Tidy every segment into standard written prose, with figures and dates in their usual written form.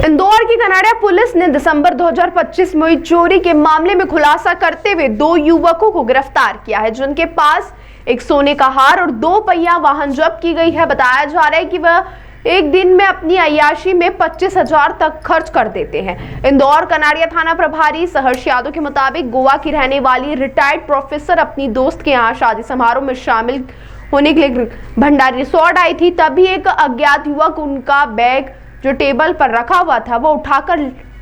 इंदौर की कनाड़िया पुलिस ने दिसंबर 2025 में हुई चोरी के मामले में खुलासा करते हुए 2 युवकों को गिरफ्तार किया है, जिनके पास एक सोने का हार और 2 पहिया वाहन जब्त की गई है। बताया जा रहा है कि वह एक दिन में अपनी अय्याशी में 25,000 तक खर्च कर देते हैं। इंदौर कनाड़िया थाना प्रभारी सहर्ष यादव के मुताबिक गोवा की रहने वाली रिटायर्ड प्रोफेसर अपनी दोस्त के यहाँ शादी समारोह में शामिल होने के लिए भंडारी रिसोर्ट आई थी। तभी एक अज्ञात युवक उनका बैग जो टेबल पर रखा हुआ था वो उठाकर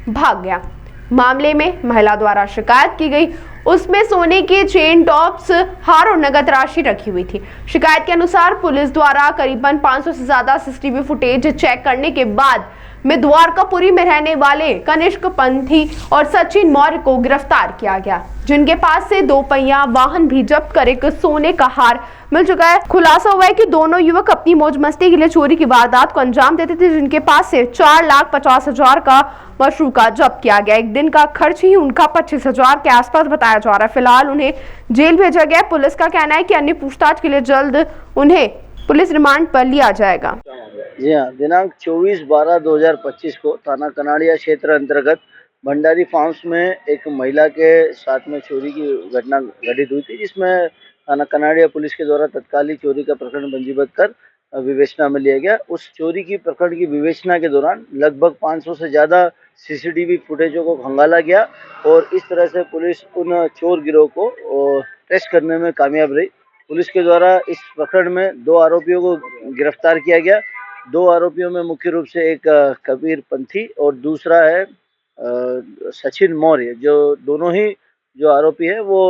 भाग गया। मामले में महिला द्वारा शिकायत की गई, उसमें सोने के चेन, टॉप्स, हार और नगद राशि रखी हुई थी। शिकायत के अनुसार पुलिस द्वारा करीबन 500 से ज्यादा सीसीटीवी फुटेज चेक करने के बाद में द्वारकापुरी में रहने वाले कनिष्क पंथी और सचिन मौर्य को गिरफ्तार किया गया, जिनके पास से 2 पहिया वाहन भी जब्त कर एक सोने का हार मिल चुका है। खुलासा हुआ है कि दोनों युवक अपनी मौज मस्ती के लिए चोरी की वारदात को अंजाम देते थे, जिनके पास से 4,50,000 का मशरूका जब्त किया गया। एक दिन का खर्च ही उनका 25,000 के आसपास बताया जा रहा है। फिलहाल उन्हें जेल भेजा गया। पुलिस का कहना है कि अन्य पूछताछ के लिए जल्द उन्हें पुलिस रिमांड पर लिया जाएगा। जी हाँ, दिनांक 24/12/2025 को थाना कनाड़िया क्षेत्र अंतर्गत भंडारी फार्म्स में एक महिला के साथ में चोरी की घटना घटित हुई थी, जिसमें थाना कनाड़िया पुलिस के द्वारा तत्कालीन चोरी का प्रकरण पंजीबद्ध कर विवेचना में लिया गया। उस चोरी की प्रकरण की विवेचना के दौरान लगभग 500 से ज़्यादा सीसीटीवी फुटेजों को खंगाला गया और इस तरह से पुलिस उन चोर गिरोह को ट्रेस करने में कामयाब रही। पुलिस के द्वारा इस प्रकरण में 2 आरोपियों को गिरफ्तार किया गया। 2 आरोपियों में मुख्य रूप से एक कबीर पंथी और दूसरा है सचिन मौर्य। जो दोनों ही जो आरोपी है वो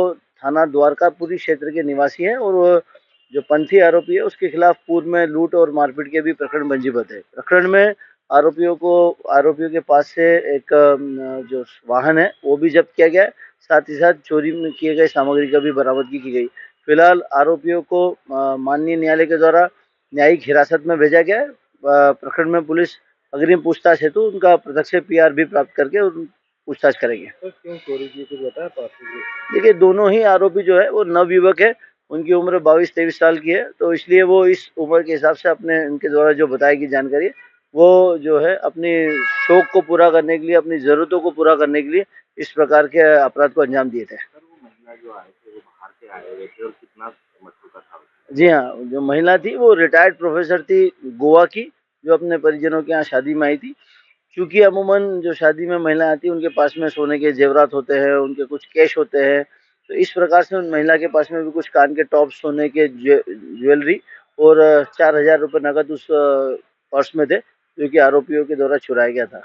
थाना द्वारकापुरी क्षेत्र के निवासी हैं और वो जो पंथी आरोपी है उसके खिलाफ पूर्व में लूट और मारपीट के भी प्रकरण पंजीबद्ध है। प्रकरण में आरोपियों के पास से एक जो वाहन है वो भी जब्त किया गया है, साथ ही साथ चोरी में किए गए सामग्री का भी बरामदगी की गई। फिलहाल आरोपियों को माननीय न्यायालय के द्वारा न्यायिक हिरासत में भेजा गया है। प्रकरण में पुलिस अग्रिम पूछताछ हेतु उनका प्रत्यक्ष पीआर भी प्राप्त करके पूछताछ करेंगे। तो क्यों चोरी की कुछ बताया? देखिए, दोनों ही आरोपी जो है वो नवयुवक है, उनकी उम्र 22-23 साल की है, तो इसलिए वो इस उम्र के हिसाब से अपने उनके द्वारा जो बताई गई जानकारी वो जो है अपनी शौक को पूरा करने के लिए, अपनी ज़रूरतों को पूरा करने के लिए इस प्रकार के अपराध को अंजाम दिए थे। जी हाँ, जो महिला थी वो रिटायर्ड प्रोफेसर थी गोवा की, जो अपने परिजनों के यहाँ शादी में आई थी। चूँकि अमूमन जो शादी में महिला आती है उनके पास में सोने के जेवरात होते हैं, उनके कुछ कैश होते हैं, तो इस प्रकार से उन महिला के पास में भी कुछ कान के टॉप, सोने के ज्वेलरी और 4,000 रुपये नकद उस पर्स में थे, जो कि आरोपियों के द्वारा चुराया गया था।